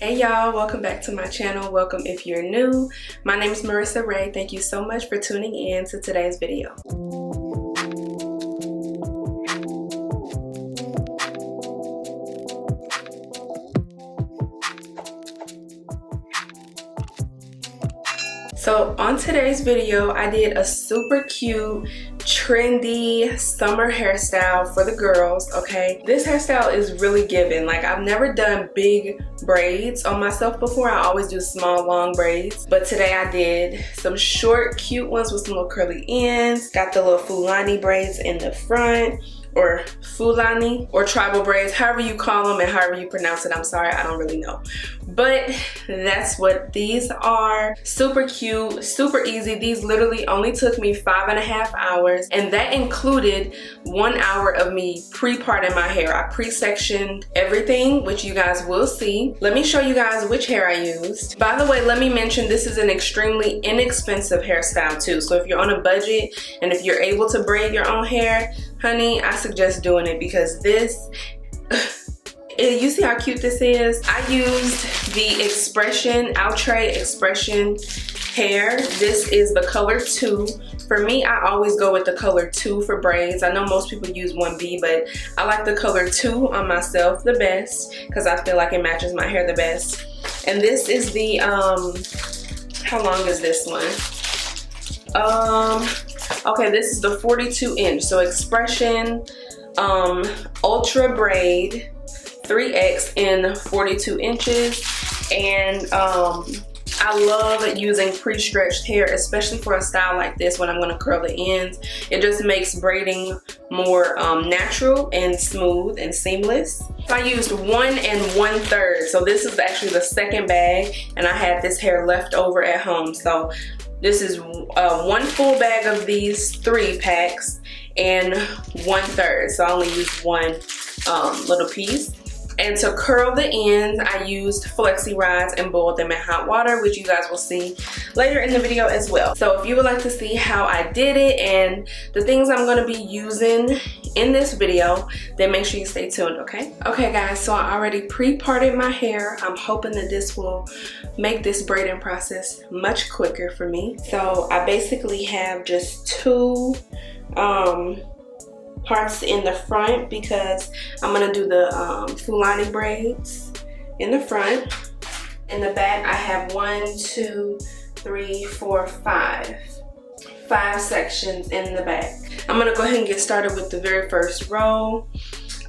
Hey y'all, welcome back to my channel. Welcome if you're new. My name is Marissa Ray. Thank you so much for tuning in to today's video. So on today's video, I did a super cute, trendy summer hairstyle for the girls, okay? This hairstyle is really giving. Like, I've never done big braids on myself before. I always do small, long braids. But today I did some short, cute ones with some little curly ends. Got the little Fulani braids in the front, or Fulani, or tribal braids, however you call them and however you pronounce it. I'm sorry, I don't really know. But that's what these are. Super cute, super easy. These literally only took me 5.5 hours, and that included 1 hour of me pre-parting my hair. I pre-sectioned everything, which you guys will see. Let me show you guys which hair I used. By the way, let me mention this is an extremely inexpensive hairstyle too. So if you're on a budget and if you're able to braid your own hair, honey, I suggest doing it because this, you see how cute this is? I used the Expression, Outre Expression hair. This is the color 2. For me, I always go with the color 2 for braids. I know most people use 1B, but I like the color 2 on myself the best because I feel like it matches my hair the best. And this is the, how long is this one? Okay, this is the 42 inch. So Expression Ultra Braid 3X in 42 inches. And I love using pre-stretched hair, especially for a style like this when I'm going to curl the ends. It just makes braiding more natural and smooth and seamless. So I used 1 1/3. So this is actually the second bag, and I had this hair left over at home. So this is 1 full bag of these 3 packs and 1/3. So I only used 1 little piece. And to curl the ends, I used Flexi rods and boiled them in hot water, which you guys will see later in the video as well. So if you would like to see how I did it and the things I'm gonna be using in this video, then make sure you stay tuned, okay? Okay guys, so I already pre-parted my hair. I'm hoping that this will make this braiding process much quicker for me. So I basically have just 2 parts in the front because I'm gonna do the Fulani braids in the front. In the back, I have 1, 2, 3, 4, 5 sections in the back. I'm gonna go ahead and get started with the very first row.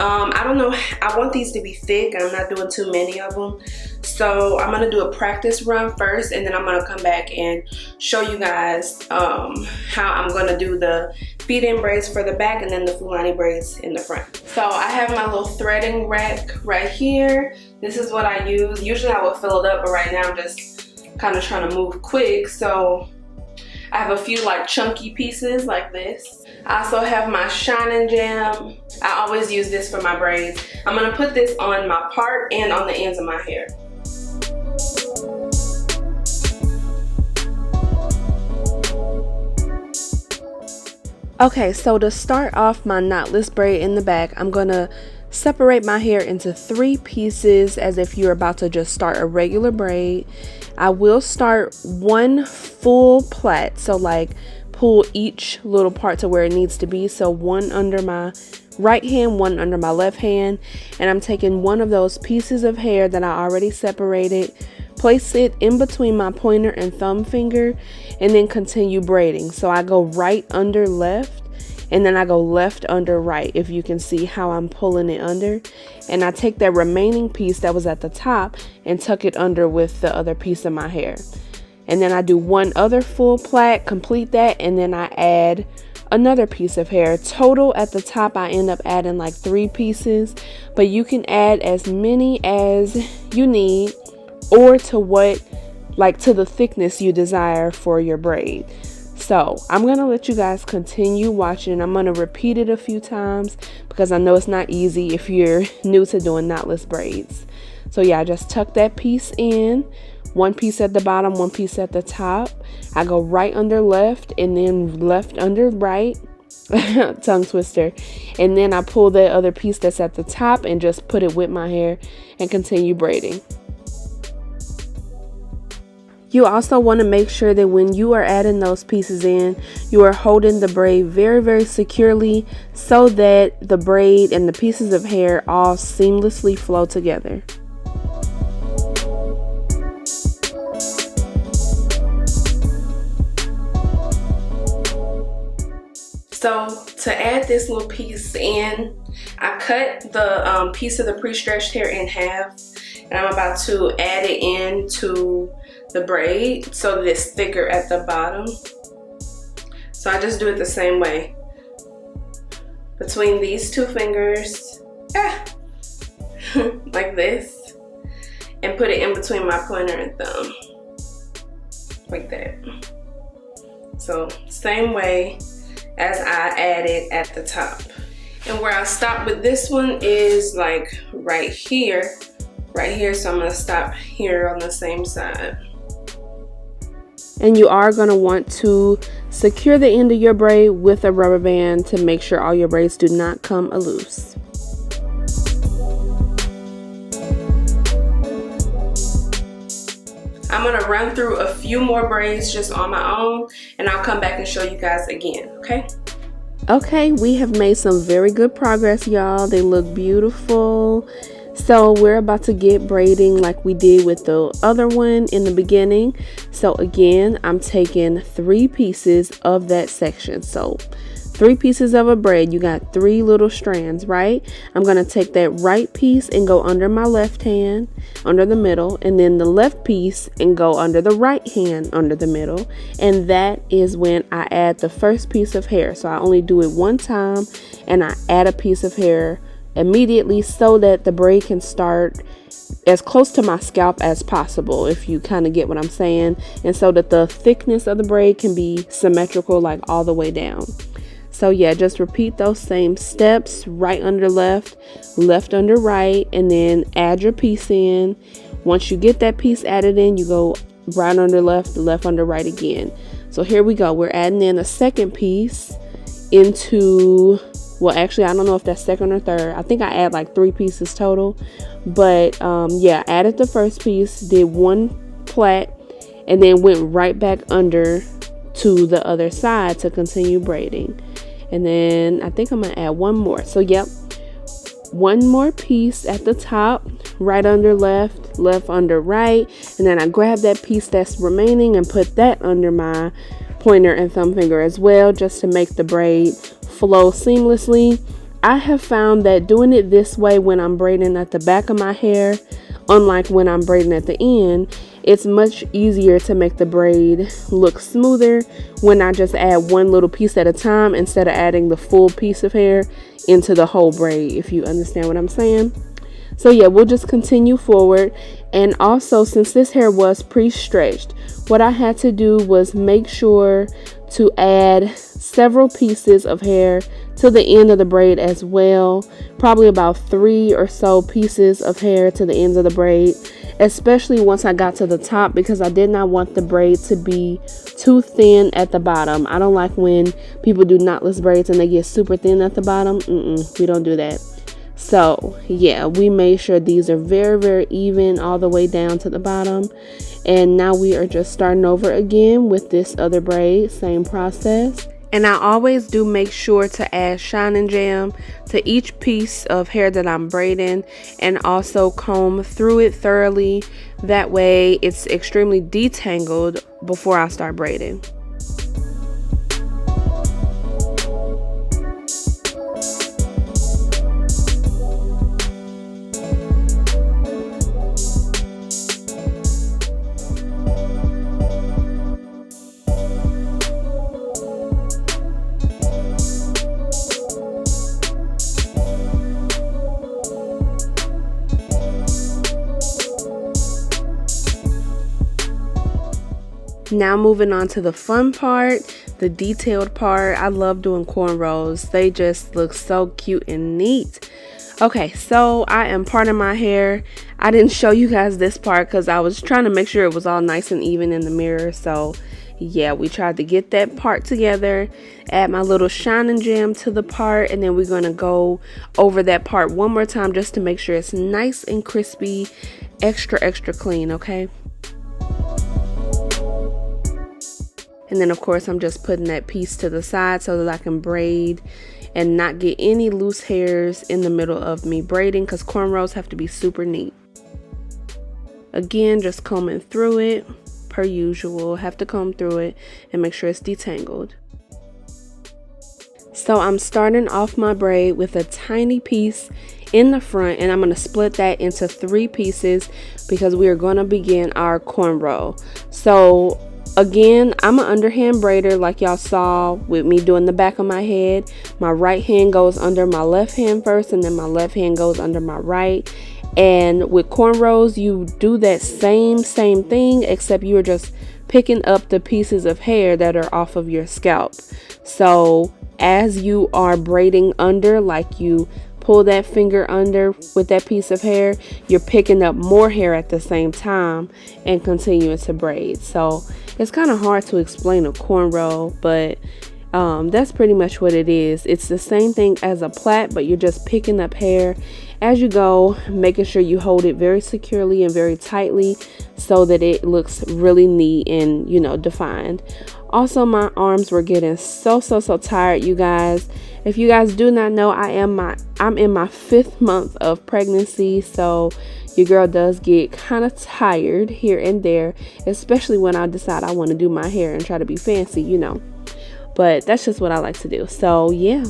I don't know, I want these to be thick. I'm not doing too many of them. So I'm gonna do a practice run first, and then I'm gonna come back and show you guys how I'm gonna do the feed-in braids for the back and then the Fulani braids in the front. So I have my little threading rack right here. This is what I use. Usually I would fill it up, but right now I'm just kind of trying to move quick. So I have a few like chunky pieces like this. I also have my Shining Jam. I always use this for my braids. I'm gonna put this on my part and on the ends of my hair. Okay, so to start off my knotless braid in the back, I'm gonna separate my hair into 3 pieces as if you're about to just start a regular braid. I will start 1 full plait, so like pull each little part to where it needs to be. So 1 under my right hand, 1 under my left hand, and I'm taking 1 of those pieces of hair that I already separated, place it in between my pointer and thumb finger, and then continue braiding. So I go right under left, and then I go left under right, if you can see how I'm pulling it under. And I take that remaining piece that was at the top and tuck it under with the other piece of my hair. And then I do 1 other full plait, complete that, and then I add another piece of hair. Total at the top I end up adding like 3 pieces, but you can add as many as you need or to what, like to the thickness you desire for your braid. So I'm gonna let you guys continue watching. I'm gonna repeat it a few times because I know it's not easy if you're new to doing knotless braids. So yeah, I just tuck that piece in, 1 piece at the bottom, 1 piece at the top. I go right under left and then left under right. Tongue twister. And then I pull the other piece that's at the top and just put it with my hair and continue braiding. You also want to make sure that when you are adding those pieces in, you are holding the braid very, very securely so that the braid and the pieces of hair all seamlessly flow together. So to add this little piece in, I cut the piece of the pre-stretched hair in half, and I'm about to add it into the braid so that it's thicker at the bottom. So I just do it the same way. Between these two fingers, like this, and put it in between my pointer and thumb, like that. So same way as I added at the top. And where I stop with this one is like right here, so I'm gonna stop here on the same side. And you are gonna want to secure the end of your braid with a rubber band to make sure all your braids do not come loose. I'm gonna run through a few more braids just on my own, and I'll come back and show you guys again, okay? Okay, we have made some very good progress, y'all. They look beautiful. So we're about to get braiding like we did with the other one in the beginning. So again, I'm taking 3 pieces of that section. So 3 pieces of a braid, you got 3 little strands, right? I'm gonna take that right piece and go under my left hand, under the middle, and then the left piece and go under the right hand, under the middle. And that is when I add the first piece of hair. So I only do it one time, and I add a piece of hair immediately so that the braid can start as close to my scalp as possible, if you kind of get what I'm saying, and so that the thickness of the braid can be symmetrical, like all the way down. So yeah, just repeat those same steps: right under left, left under right, and then add your piece in. Once you get that piece added in, you go right under left, left under right again. So here we go, we're adding in a second piece into, well, actually, I don't know if that's second or third. I think I add like 3 pieces total. But yeah, added the first piece, did 1 plait, and then went right back under to the other side to continue braiding. And then I think I'm gonna add 1 more. So yep, 1 more piece at the top, right under left, left under right. And then I grab that piece that's remaining and put that under my pointer and thumb finger as well, just to make the braid flow seamlessly. I have found that doing it this way when I'm braiding at the back of my hair, unlike when I'm braiding at the end, it's much easier to make the braid look smoother when I just add 1 little piece at a time instead of adding the full piece of hair into the whole braid, if you understand what I'm saying. So yeah, we'll just continue forward. And also, since this hair was pre-stretched, what I had to do was make sure to add several pieces of hair to the end of the braid as well, probably about 3 or so pieces of hair to the ends of the braid, especially once I got to the top, because I did not want the braid to be too thin at the bottom. I don't like when people do knotless braids and they get super thin at the bottom. We don't do that. So yeah, we made sure these are very, very even all the way down to the bottom. And now we are just starting over again with this other braid, same process. And I always do make sure to add shining jam to each piece of hair that I'm braiding, and also comb through it thoroughly. That way it's extremely detangled before I start braiding. Now moving on to the fun part, the detailed part. I love doing cornrows. They just look so cute and neat. Okay, so I am parting my hair. I didn't show you guys this part because I was trying to make sure it was all nice and even in the mirror. So yeah, we tried to get that part together, add my little shining gem to the part, and then we're going to go over that part one more time just to make sure it's nice and crispy, extra clean, okay? And then of course I'm just putting that piece to the side so that I can braid and not get any loose hairs in the middle of me braiding, because cornrows have to be super neat. Again, just combing through it per usual. Have to comb through it and make sure it's detangled. So I'm starting off my braid with a tiny piece in the front, and I'm going to split that into 3 pieces because we are going to begin our cornrow. So again, I'm an underhand braider like y'all saw with me doing the back of my head. My right hand goes under my left hand first, and then my left hand goes under my right. And with cornrows, you do that same thing, except you're just picking up the pieces of hair that are off of your scalp. So as you are braiding under, like you pull that finger under with that piece of hair, you're picking up more hair at the same time and continuing to braid. So it's kind of hard to explain a cornrow, but that's pretty much what it is. It's the same thing as a plait, but you're just picking up hair as you go, making sure you hold it very securely and very tightly so that it looks really neat and, you know, defined. Also, my arms were getting so tired, you guys. If you guys do not know, I'm in my 5th month of pregnancy, so your girl does get kind of tired here and there, especially when I decide I want to do my hair and try to be fancy, you know. But that's just what I like to do. So yeah,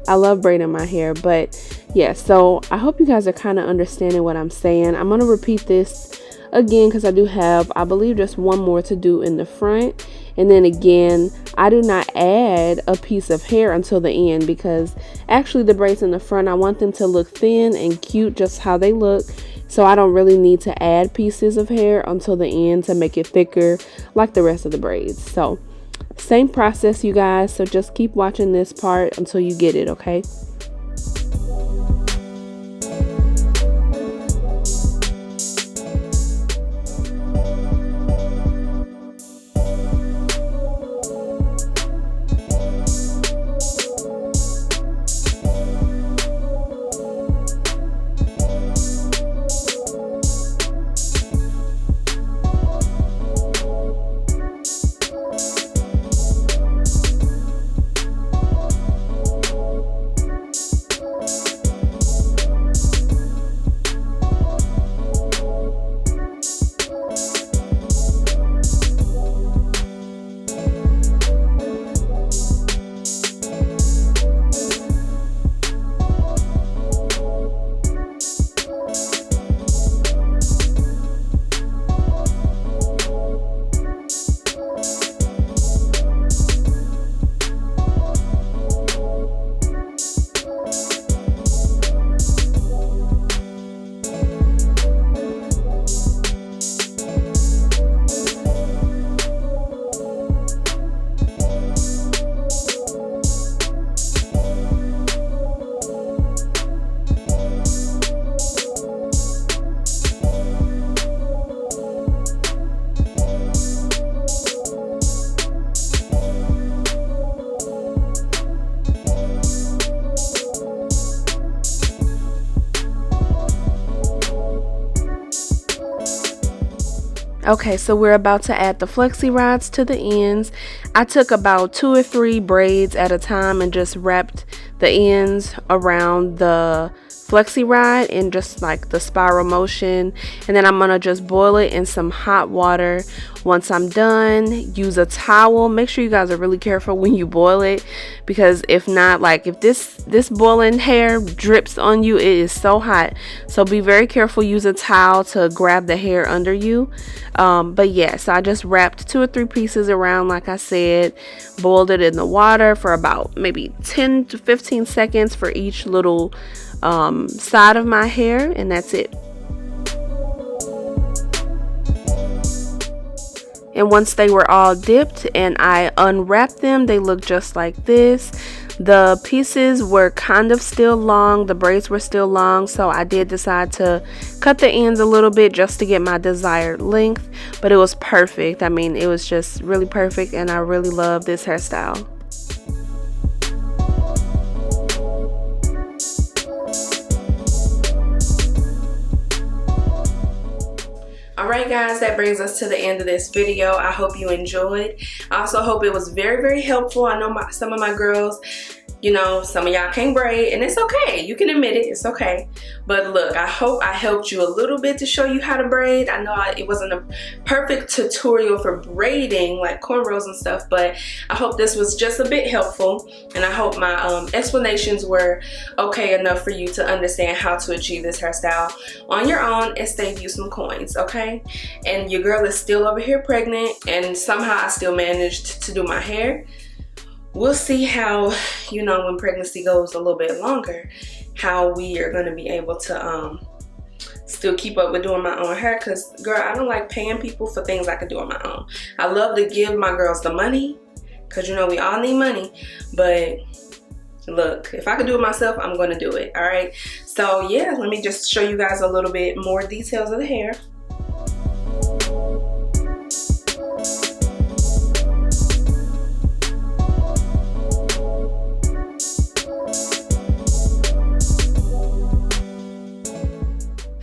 I love braiding my hair. But yeah, so I hope you guys are kind of understanding what I'm saying. I'm going to repeat this again because I do have, I believe, just one more to do in the front. And then again, I do not add a piece of hair until the end, because actually the braids in the front, I want them to look thin and cute just how they look. So I don't really need to add pieces of hair until the end to make it thicker like the rest of the braids. So same process, you guys. So just keep watching this part until you get it, okay? Okay, so we're about to add the flexi rods to the ends. I took about 2 or 3 braids at a time and just wrapped the ends around the flexi rod in just like the spiral motion, and then I'm gonna just boil it in some hot water. Once I'm done, use a towel. Make sure you guys are really careful when you boil it, because if not, like if this boiling hair drips on you, it is so hot. So be very careful. Use a towel to grab the hair under you. But yeah, so I just wrapped 2 or 3 pieces around, like I said, boiled it in the water for about maybe 10 to 15 seconds for each little side of my hair, and that's it. And once they were all dipped and I unwrapped them, they look just like this. The pieces were kind of still long, the braids were still long, so I did decide to cut the ends a little bit just to get my desired length, but it was perfect. I mean, it was just really perfect, and I really love this hairstyle. Alright guys, that brings us to the end of this video. I hope you enjoyed. I also hope it was very, very helpful. I know some of my girls, you know, some of y'all can't braid, and it's okay. You can admit it, it's okay. But look, I hope I helped you a little bit to show you how to braid. I know it wasn't a perfect tutorial for braiding, like cornrows and stuff, but I hope this was just a bit helpful, and I hope my explanations were okay enough for you to understand how to achieve this hairstyle on your own and save you some coins, okay? And your girl is still over here pregnant, and somehow I still managed to do my hair. We'll see how, you know, when pregnancy goes a little bit longer, how we are going to be able to still keep up with doing my own hair. Because, girl, I don't like paying people for things I can do on my own. I love to give my girls the money, because, you know, we all need money. But, look, if I can do it myself, I'm going to do it, all right? So, yeah, let me just show you guys a little bit more details of the hair.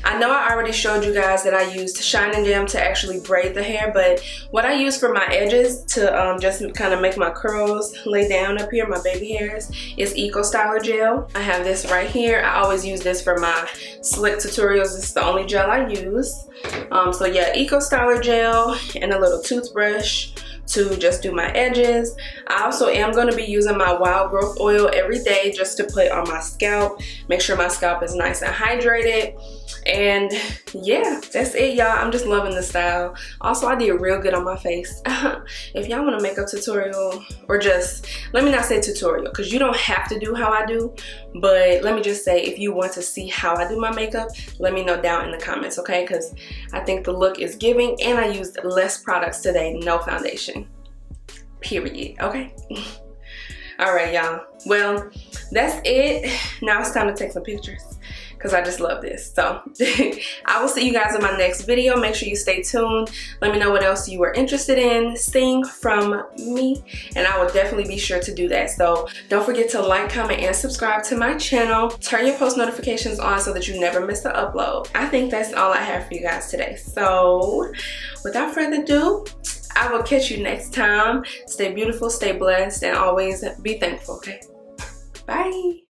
I know I already showed you guys that I used Shine and Jam to actually braid the hair, but what I use for my edges to just kind of make my curls lay down up here, my baby hairs, is Eco Styler gel. I have this right here. I always use this for my slick tutorials. This is the only gel I use. So yeah, Eco Styler gel and a little toothbrush to just do my edges. I also am going to be using my Wild Growth oil every day just to put on my scalp, make sure my scalp is nice and hydrated. And yeah, that's it, y'all. I'm just loving the style. Also, I did real good on my face. If y'all want a makeup tutorial, or just, let me not say tutorial, because you don't have to do how I do, but let me just say, if you want to see how I do my makeup, let me know down in the comments, okay? Because I think the look is giving, and I used less products today, no foundation, period, okay? All right, y'all. Well, that's it. Now it's time to take some pictures, because I just love this. So I will see you guys in my next video. Make sure you stay tuned. Let me know what else you are interested in seeing from me, and I will definitely be sure to do that. So don't forget to like, comment, and subscribe to my channel. Turn your post notifications on so that you never miss an upload. I think that's all I have for you guys today. So without further ado, I will catch you next time. Stay beautiful, stay blessed, and always be thankful, okay? Bye.